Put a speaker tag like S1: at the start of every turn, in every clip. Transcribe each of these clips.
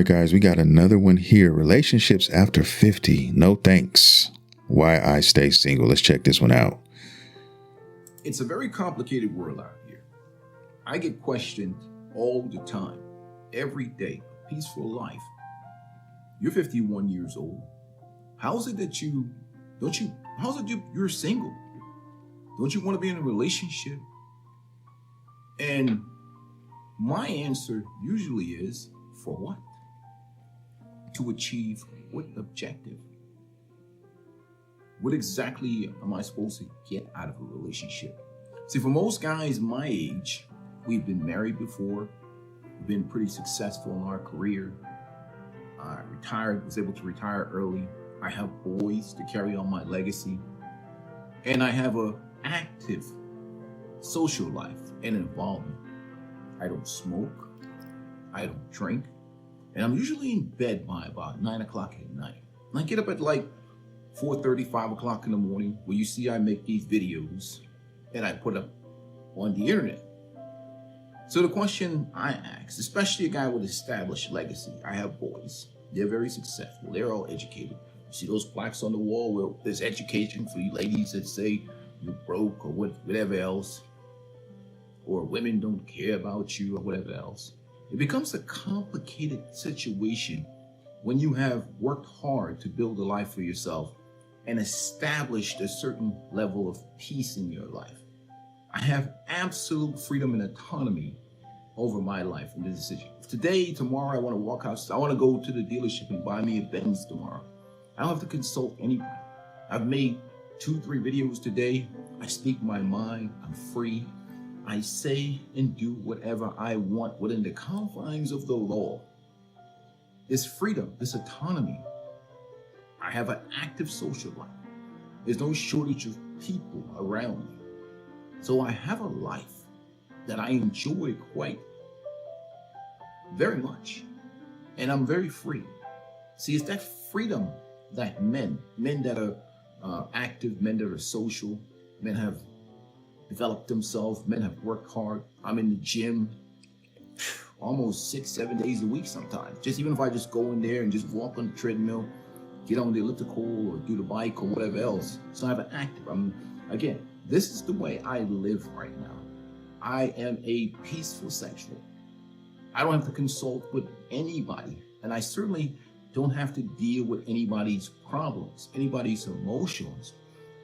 S1: right, guys, we got another one here. Relationships after 50. No thanks. Why I stay single. Let's check this one out.
S2: It's a very complicated world out here. I get questioned all the time, every day. A peaceful life. You're 51 years old. How's it that you're single? Don't you want to be in a relationship? And my answer usually is, for what? To achieve what objective? What exactly am I supposed to get out of a relationship? See, for most guys my age, we've been married before, we've been pretty successful in our career. I was able to retire early. I have boys to carry on my legacy. And I have an active social life and involvement. I don't smoke, I don't drink, and I'm usually in bed by about 9 o'clock at night. And I get up at like 4:30, 5 o'clock in the morning, where you see I make these videos and I put up on the internet. So the question I ask, especially a guy with established legacy, I have boys, they're very successful, they're all educated. You see those plaques on the wall where there's education for you ladies that say you're broke or whatever else, or women don't care about you or whatever else. It becomes a complicated situation when you have worked hard to build a life for yourself and established a certain level of peace in your life. I have absolute freedom and autonomy over my life and the decision. If today, tomorrow, I want to walk outside, I want to go to the dealership and buy me a Benz tomorrow, I don't have to consult anybody. I've made 2-3 videos today. I speak my mind. I'm free. I say and do whatever I want within the confines of the law. This freedom, this autonomy. I have an active social life. There's no shortage of people around me. So I have a life that I enjoy quite very much. And I'm very free. See, it's that freedom that men that are active, men that are social, men have developed themselves, men have worked hard. I'm in the gym almost 6-7 days a week sometimes. Just even if I just go in there and just walk on the treadmill, get on the elliptical or do the bike or whatever else. So I have an active. Again, this is the way I live right now. I am a peaceful sexual. I don't have to consult with anybody. And I certainly don't have to deal with anybody's problems, anybody's emotions,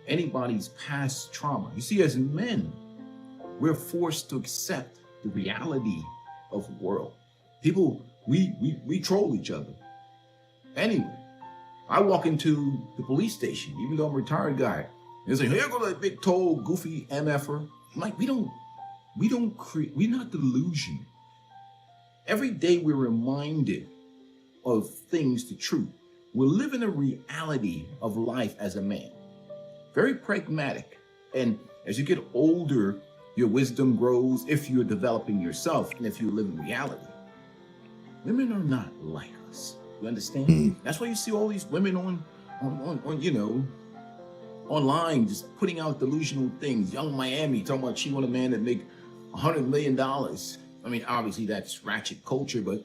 S2: anybody's past trauma. You see, as men, we're forced to accept the reality of the world. People, we troll each other. Anyway, I walk into the police station, even though I'm a retired guy, and they say, here go that big, tall, goofy MFer. I'm like, we're not delusional. Every day we're reminded of things, the truth. We're living a reality of life as a man. Very pragmatic. And as you get older, your wisdom grows if you're developing yourself and if you live in reality. Women are not like us. You understand? That's why you see all these women on online just putting out delusional things. Young Miami talking about she want a man that make $100 million. I mean, obviously that's ratchet culture, but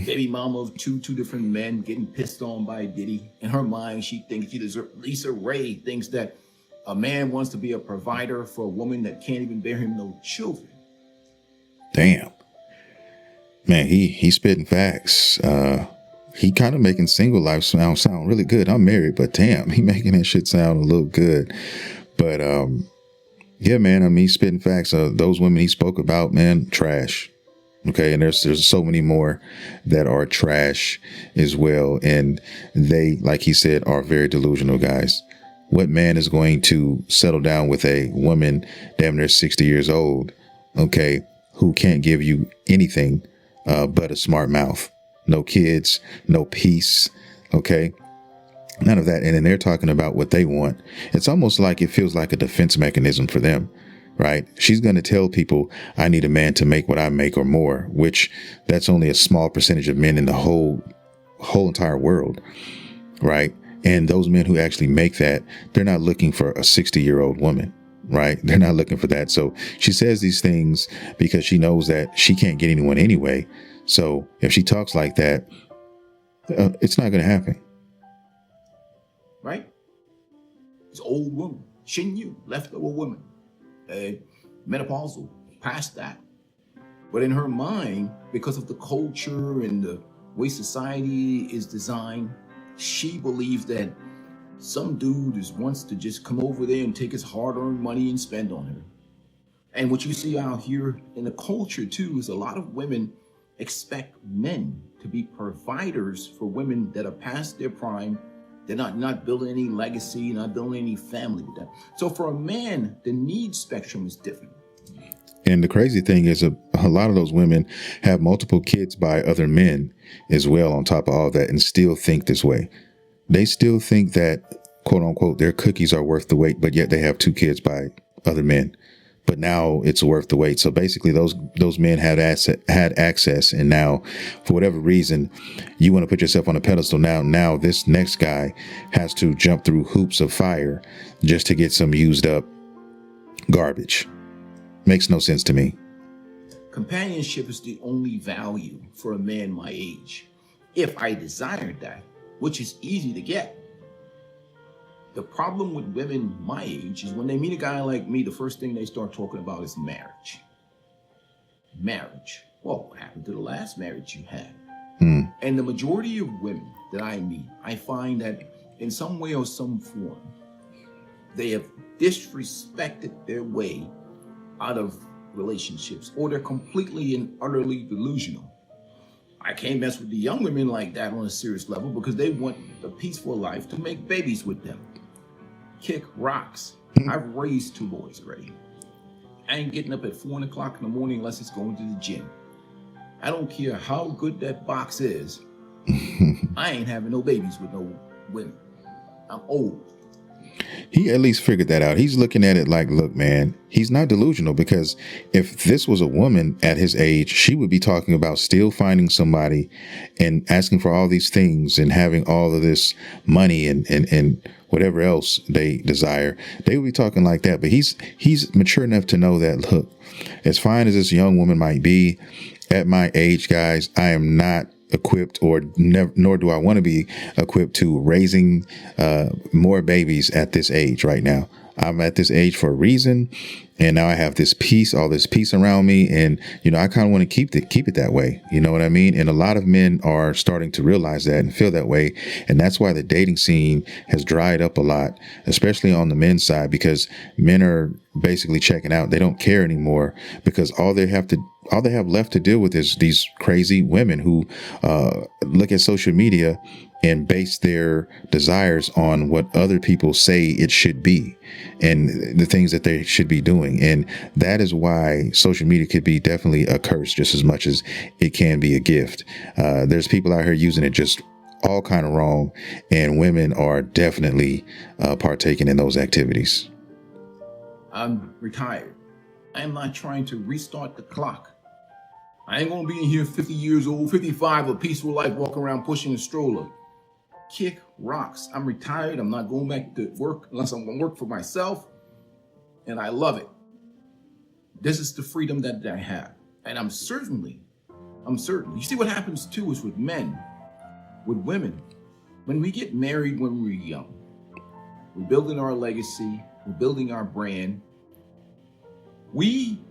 S2: baby mama of two different men getting pissed on by Diddy. In her mind, she thinks Lisa Ray thinks that a man wants to be a provider for a woman that can't even bear him no children.
S1: Damn. Man, he spitting facts. He kind of making single life sound really good. I'm married, but damn, he making that shit sound a little good. But yeah, man, I mean, he's spitting facts. Those women he spoke about, man, trash. Okay, and there's so many more that are trash as well. And they, like he said, are very delusional guys. What man is going to settle down with a woman damn near 60 years old, okay, who can't give you anything but a smart mouth? No kids, no peace, okay? None of that. And then they're talking about what they want. It's almost like it feels like a defense mechanism for them. Right. She's going to tell people I need a man to make what I make or more, which that's only a small percentage of men in the whole entire world. Right. And those men who actually make that, they're not looking for a 60-year-old woman. Right. They're not looking for that. So she says these things because she knows that she can't get anyone anyway. So if she talks like that, It's not going to happen.
S2: Right? It's old woman, Shinyu, leftover woman, menopausal, past that. But in her mind, because of the culture and the way society is designed, she believes that some dude wants to just come over there and take his hard-earned money and spend on her. And what you see out here in the culture too is a lot of women expect men to be providers for women that are past their prime. They're not building any legacy, not building any family with them. So for a man, the need spectrum is different.
S1: And the crazy thing is a lot of those women have multiple kids by other men as well on top of all that and still think this way. They still think that, quote unquote, their cookies are worth the wait, but yet they have 2 kids by other men. But now it's worth the wait. So basically those men had access. And now for whatever reason, you want to put yourself on a pedestal. Now this next guy has to jump through hoops of fire just to get some used up garbage. Makes no sense to me.
S2: Companionship is the only value for a man my age, if I desired that, which is easy to get. The problem with women my age is when they meet a guy like me, the first thing they start talking about is marriage. Marriage. Well, what happened to the last marriage you had? And the majority of women that I meet, I find that in some way or some form, they have disrespected their way out of relationships, or they're completely and utterly delusional. I can't mess with the young women like that on a serious level because they want a peaceful life to make babies with them. Kick rocks. I've raised 2 boys already. I ain't getting up at 4 o'clock in the morning unless it's going to the gym. I don't care how good that box is. I ain't having no babies with no women. I'm old.
S1: He at least figured that out. He's looking at it like, look, man, he's not delusional, because if this was a woman at his age, she would be talking about still finding somebody and asking for all these things and having all of this money and whatever else they desire. They would be talking like that. But he's mature enough to know that, look, as fine as this young woman might be at my age, guys, I am not equipped, or nor do I want to be equipped to raising more babies at this age right now. I'm at this age for a reason, and now I have this peace, all this peace around me, and I kind of want to keep it that way. You know what I mean? And a lot of men are starting to realize that and feel that way, and that's why the dating scene has dried up a lot, especially on the men's side, because men are basically checking out. They don't care anymore, because all they have left to deal with is these crazy women who look at social media and base their desires on what other people say it should be and the things that they should be doing. And that is why social media could be definitely a curse just as much as it can be a gift. There's people out here using it just all kind of wrong, and women are definitely partaking in those activities.
S2: I'm retired. I am not trying to restart the clock. I ain't gonna be in here 50 years old, 55, a peaceful life, walking around pushing a stroller. Kick rocks. I'm retired. I'm not going back to work unless I'm gonna work for myself. And I love it. This is the freedom that I have. And I'm certain. You see what happens too is with men, with women. When we get married when we're young, we're building our legacy, we're building our brand. We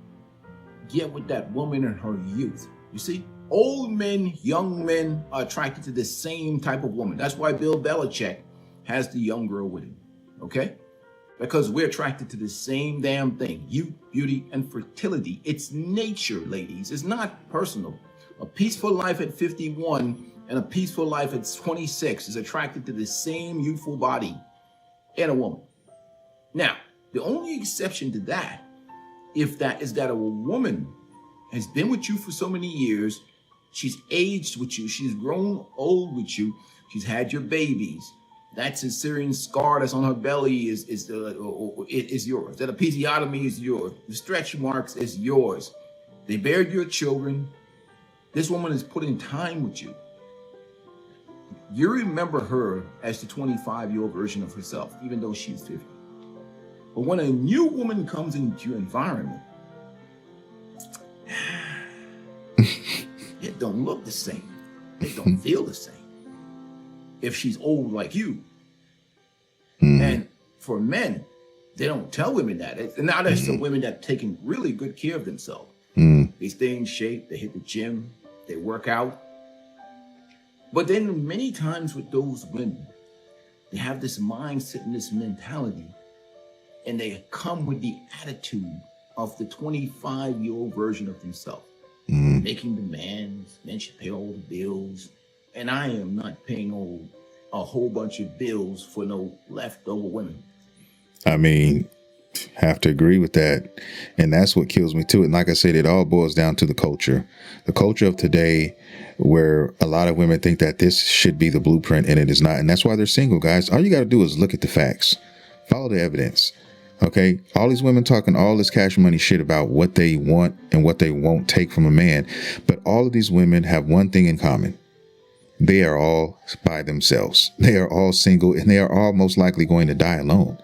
S2: get with that woman in her youth. You see? Old men, young men are attracted to the same type of woman. That's why Bill Belichick has the young girl with him, okay? Because we're attracted to the same damn thing, youth, beauty, and fertility. It's nature, ladies. It's not personal. A peaceful life at 51 and a peaceful life at 26 is attracted to the same youthful body in a woman. Now, the only exception to that, is that a woman has been with you for so many years. She's aged with you. She's grown old with you. She's had your babies. That Syrian scar that's on her belly is yours. That episiotomy is yours. The stretch marks is yours. They buried your children. This woman is putting time with you. You remember her as the 25-year-old version of herself, even though she's 50. But when a new woman comes into your environment, it don't look the same. It don't feel the same. if she's old like you.
S1: Mm.
S2: And for men, they don't tell women that. And now there's some women that taking really good care of themselves.
S1: Mm.
S2: They stay in shape, they hit the gym, they work out. But then many times with those women, they have this mindset and this mentality, and they come with the attitude of the 25-year-old version of themselves, making demands, men should pay all the bills, and I am not paying a whole bunch of bills for no leftover women.
S1: I mean, have to agree with that. And that's what kills me too. And like I said, it all boils down to the culture of today, where a lot of women think that this should be the blueprint, and it is not. And that's why they're single, guys. All you got to do is look at the facts, follow the evidence. Okay. All these women talking all this cash money shit about what they want and what they won't take from a man. But all of these women have one thing in common. They are all by themselves. They are all single, and they are all most likely going to die alone.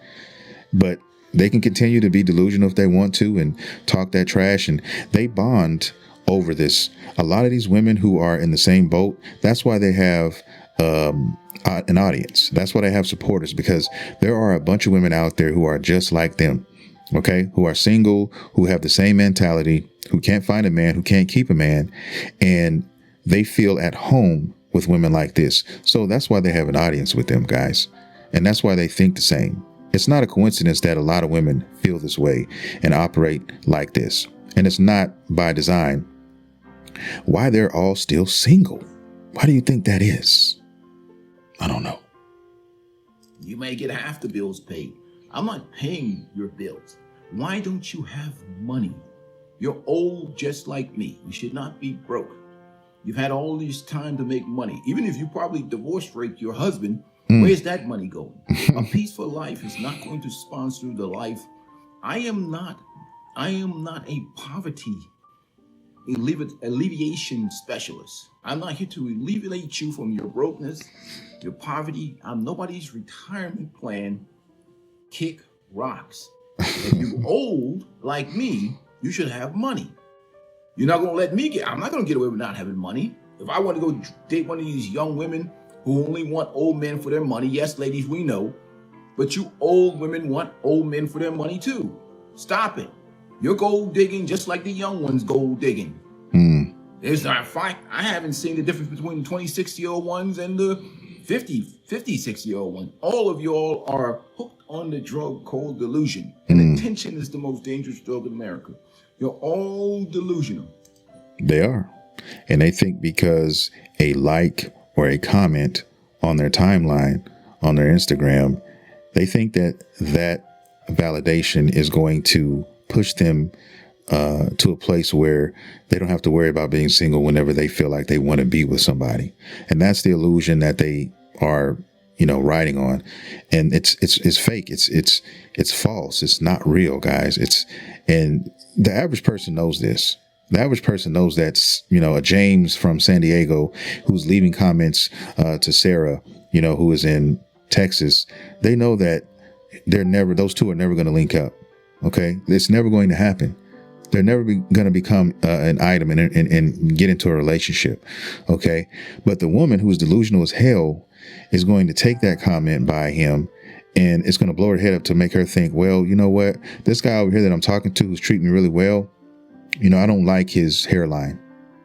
S1: But they can continue to be delusional if they want to and talk that trash, and they bond over this. A lot of these women who are in the same boat, that's why they have an audience. That's why they have supporters, because there are a bunch of women out there who are just like them, okay, who are single, who have the same mentality, who can't find a man, who can't keep a man, and they feel at home with women like this. So that's why they have an audience with them, guys. And that's why they think the same. It's not a coincidence that a lot of women feel this way and operate like this. And it's not by design. Why they're all still single? Why do you think that is? I don't know.
S2: You may get half the bills paid. I'm not paying your bills. Why don't you have money? You're old just like me. You should not be broke. You've had all this time to make money. Even if you probably divorce rate your husband, where's that money going? A peaceful life is not going to sponsor the life. I am not a poverty alleviation specialist. I'm not here to alleviate you from your brokenness, your poverty. I'm nobody's retirement plan. Kick rocks. If you're old like me, you should have money. You're not going to let me I'm not going to get away with not having money. If I want to go date one of these young women who only want old men for their money, yes, ladies, we know, but you old women want old men for their money too. Stop it. You're gold digging just like the young ones gold digging. There's not a fight. I haven't seen the difference between the 26-year-old ones and the 56-year-old ones. All of y'all are hooked on the drug called delusion. And attention is the most dangerous drug in America. You're all delusional.
S1: They are. And they think because a like or a comment on their timeline, on their Instagram, they think that that validation is going to push them to a place where they don't have to worry about being single whenever they feel like they want to be with somebody. And that's the illusion that they are, riding on. And it's fake. It's false. It's not real, guys. And the average person knows this. The average person knows that, a James from San Diego who's leaving comments to Sarah, who is in Texas. They know that those two are never going to link up. Okay. It's never going to happen. They're never going to become an item and get into a relationship. Okay. But the woman who's delusional as hell is going to take that comment by him, and it's going to blow her head up to make her think, well, you know what? This guy over here that I'm talking to who's treating me really well, I don't like his hairline.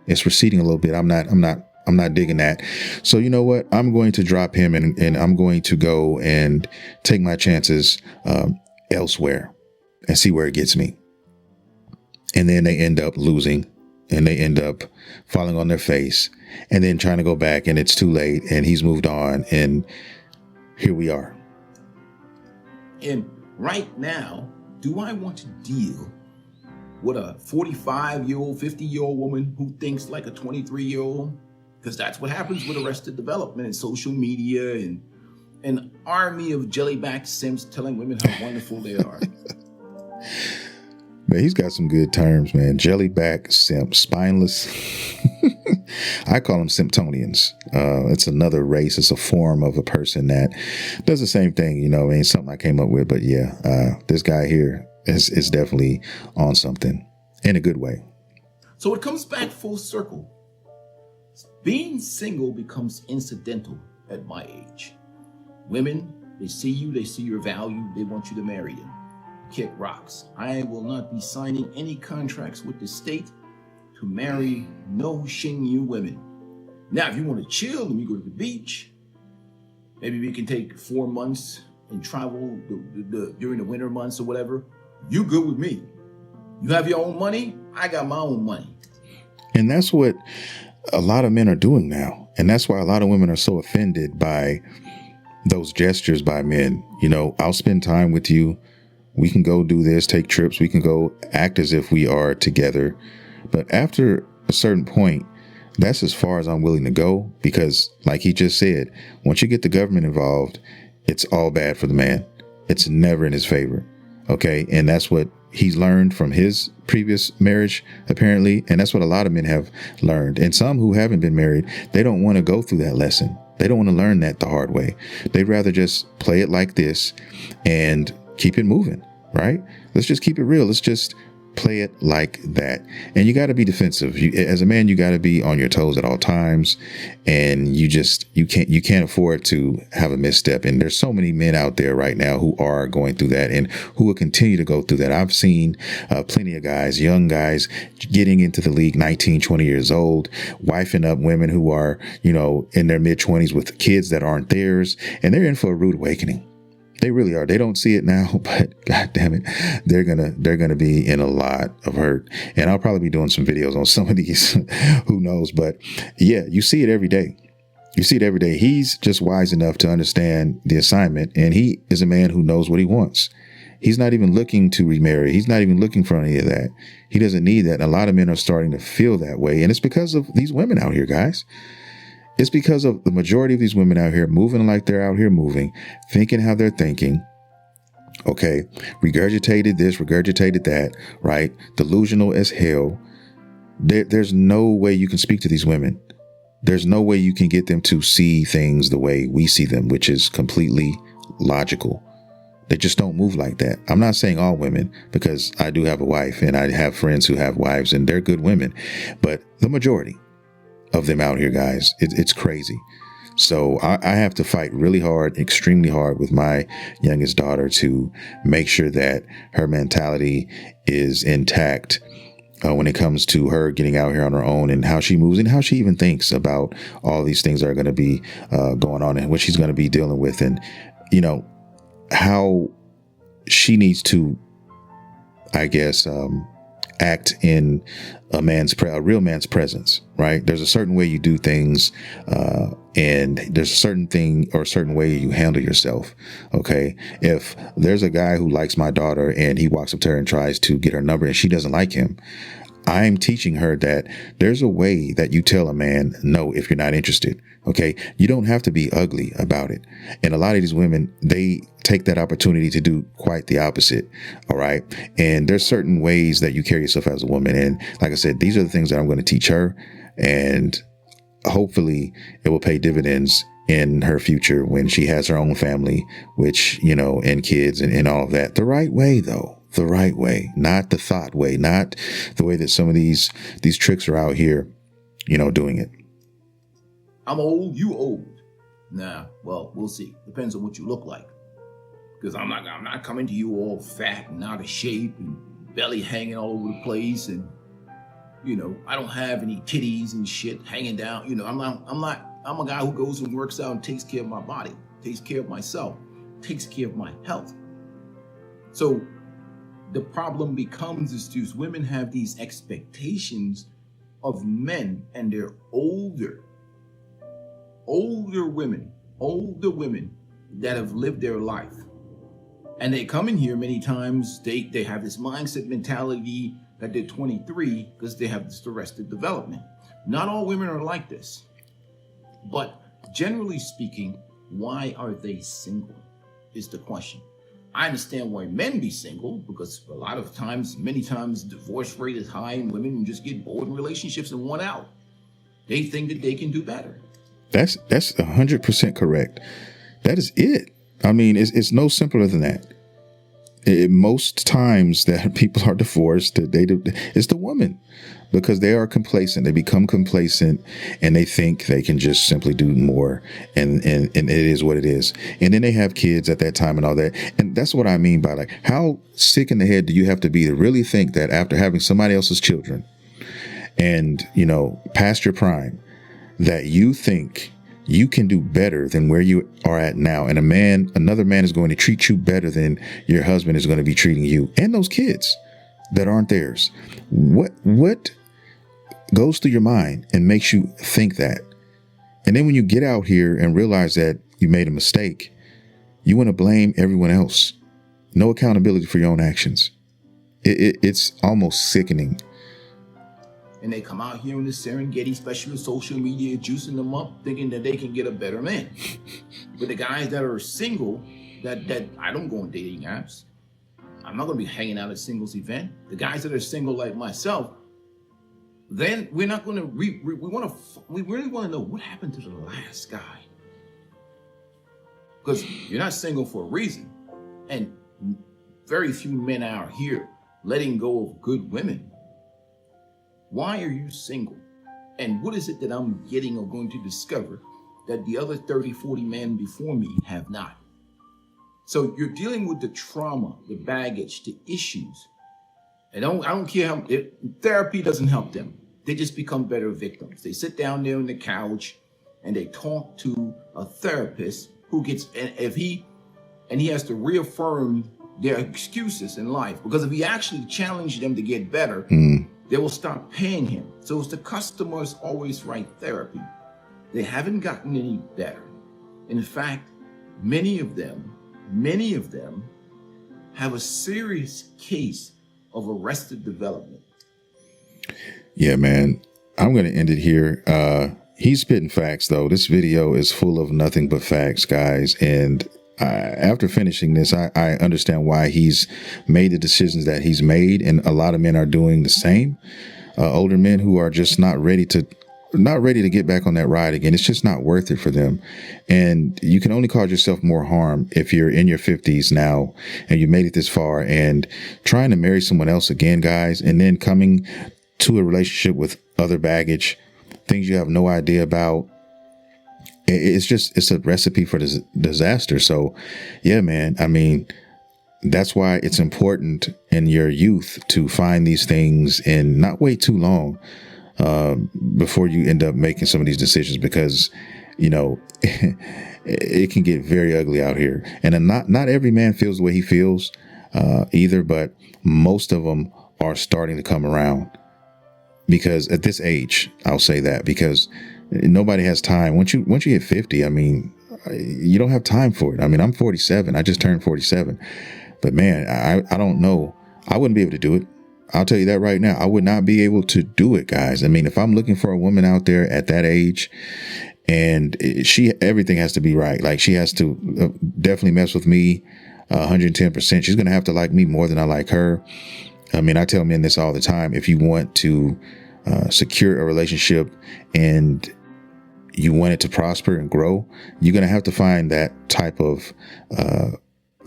S1: It's receding a little bit. I'm not digging that. So you know what? I'm going to drop him and I'm going to go and take my chances elsewhere and see where it gets me. And then they end up losing, and they end up falling on their face and then trying to go back, and it's too late, and he's moved on, and here we are.
S2: And right now, do I want to deal with a 45-year-old, 50-year-old woman who thinks like a 23-year-old? Because that's what happens with Arrested Development and social media and an army of jellyback simps telling women how wonderful they are.
S1: Man, he's got some good terms, man. Jellyback, simp, spineless. I call them Symptonians. It's another race. It's a form of a person that does the same thing. Ain't something I came up with, but yeah, this guy here is definitely on something in a good way.
S2: So it comes back full circle. Being single becomes incidental. at my age. Women, they see you, they see your value, they want you to marry them. Kick rocks. I will not be signing any contracts with the state to marry no Xinyu women. Now, if you want to chill and we go to the beach, maybe we can take 4 months and travel during the winter months or whatever. You good with me. You have your own money, I got my own money.
S1: And that's what a lot of men are doing now. And that's why a lot of women are so offended by those gestures by men. You know, I'll spend time with you. We can go do this, take trips. We can go act as if we are together. But after a certain point, that's as far as I'm willing to go, because like he just said, once you get the government involved, it's all bad for the man. It's never in his favor. OK, and that's what he's learned from his previous marriage, apparently. And that's what a lot of men have learned. And some who haven't been married, they don't want to go through that lesson. They don't want to learn that the hard way. They'd rather just play it like this and keep it moving, right? Let's just keep it real. Let's just play it like that. And you got to be defensive. As a man, you got to be on your toes at all times. And you can't afford to have a misstep. And there's so many men out there right now who are going through that and who will continue to go through that. I've seen plenty of guys, young guys getting into the league, 19, 20 years old, wifing up women who are, you know, in their mid 20s with kids that aren't theirs. And they're in for a rude awakening. They really are. They don't see it now, but God damn it, they're gonna be in a lot of hurt. And I'll probably be doing some videos on some of these, who knows? But yeah, you see it every day. You see it every day. He's just wise enough to understand the assignment, and he is a man who knows what he wants. He's not even looking to remarry. He's not even looking for any of that. He doesn't need that. And a lot of men are starting to feel that way, and it's because of these women out here, guys. It's because of the majority of these women out here moving like they're out here moving, thinking how they're thinking. Okay. Regurgitated this, regurgitated that, right? Delusional as hell. There's no way you can speak to these women. There's no way you can get them to see things the way we see them, which is completely logical. They just don't move like that. I'm not saying all women, because I do have a wife and I have friends who have wives and they're good women, but the majority of them out here, guys, it's crazy. So I have to fight really hard, extremely hard with my youngest daughter to make sure that her mentality is intact when it comes to her getting out here on her own and how she moves and how she even thinks about all these things that are going to be going on and what she's going to be dealing with. And, you know, how she needs to, I guess, act in a real man's presence, right? There's a certain way you do things, and there's a certain thing or a certain way you handle yourself. Okay. If there's a guy who likes my daughter and he walks up to her and tries to get her number and she doesn't like him, I'm teaching her that there's a way that you tell a man no if you're not interested. Okay. You don't have to be ugly about it. And a lot of these women, they take that opportunity to do quite the opposite. All right. And there's certain ways that you carry yourself as a woman. And like I said, these are the things that I'm going to teach her. And hopefully it will pay dividends in her future when she has her own family, which, you know, and kids and all of that. The right way, though. The right way, not the thought way, not the way that some of these tricks are out here, you know, doing it.
S2: I'm old, you old. Nah, well, we'll see. Depends on what you look like. Because I'm not coming to you all fat and out of shape and belly hanging all over the place, and you know, I don't have any titties and shit hanging down. You know, I'm a guy who goes and works out and takes care of my body, takes care of myself, takes care of my health. So the problem becomes is these women have these expectations of men, and they're older women that have lived their life. And they come in here many times, they have this mindset mentality that they're 23 because they have this arrested development. Not all women are like this. But generally speaking, why are they single is the question. I understand why men be single, because a lot of times, many times, divorce rate is high and women just get bored in relationships and want out. They think that they can do better.
S1: That's 100% correct. That is it. I mean, it's no simpler than that. most times that people are divorced, it's the woman, because they are complacent. They become complacent and they think they can just simply do more. And it is what it is. And then they have kids at that time and all that. And that's what I mean by, like, how sick in the head do you have to be to really think that after having somebody else's children and, you know, past your prime, that you think you can do better than where you are at now. And another man is going to treat you better than your husband is going to be treating you and those kids that aren't theirs. What goes through your mind and makes you think that? And then when you get out here and realize that you made a mistake, you want to blame everyone else. No accountability for your own actions. It's almost sickening.
S2: And they come out here in the Serengeti, especially with social media, juicing them up, thinking that they can get a better man. But the guys that are single, that I don't go on dating apps. I'm not going to be hanging out at singles event. The guys that are single like myself, then we're not going to, we really want to know what happened to the last guy. Because you're not single for a reason. And very few men out here letting go of good women. Why are you single? And what is it that I'm getting or going to discover that the other 30, 40 men before me have not? So you're dealing with the trauma, the baggage, the issues. And I don't care how, therapy doesn't help them. They just become better victims. They sit down there on the couch and they talk to a therapist who gets, and he has to reaffirm their excuses in life. Because if he actually challenged them to get better, they will stop paying him. So it's the customer's always right therapy. They haven't gotten any better. In fact, many of them have a serious case of arrested development.
S1: Yeah, man, I'm going to end it here. He's spitting facts, though. This video is full of nothing but facts, guys. And after finishing this, I understand why he's made the decisions that he's made. And a lot of men are doing the same. Older men who are just not ready to get back on that ride again. It's just not worth it for them. And you can only cause yourself more harm if you're in your 50s now and you made it this far and trying to marry someone else again, guys, and then coming to a relationship with other baggage, things you have no idea about. It's a recipe for disaster. So yeah, man, I mean, that's why it's important in your youth to find these things and not wait too long before you end up making some of these decisions, because, you know, it can get very ugly out here. And not every man feels the way he feels either, but most of them are starting to come around. Because at this age, I'll say that, because nobody has time. Once you hit 50, I mean, you don't have time for it. I mean, I'm 47. I just turned 47. But man, I don't know. I wouldn't be able to do it. I'll tell you that right now. I would not be able to do it, guys. I mean, if I'm looking for a woman out there at that age, and everything has to be right. Like, she has to definitely mess with me 110%. She's going to have to like me more than I like her. I mean, I tell men this all the time. If you want to secure a relationship and you want it to prosper and grow, you're going to have to find that type of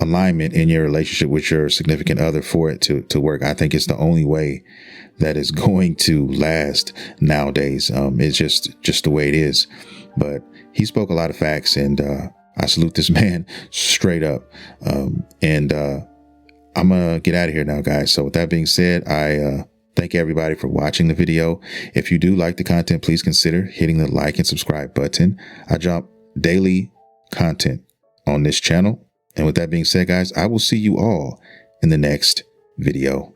S1: alignment in your relationship with your significant other for it to work. I think it's the only way that is going to last nowadays. It's just the way it is. But he spoke a lot of facts, and I salute this man straight up. I'm going to get out of here now, guys. So with that being said, I thank everybody for watching the video. If you do like the content, please consider hitting the like and subscribe button. I drop daily content on this channel. And with that being said, guys, I will see you all in the next video.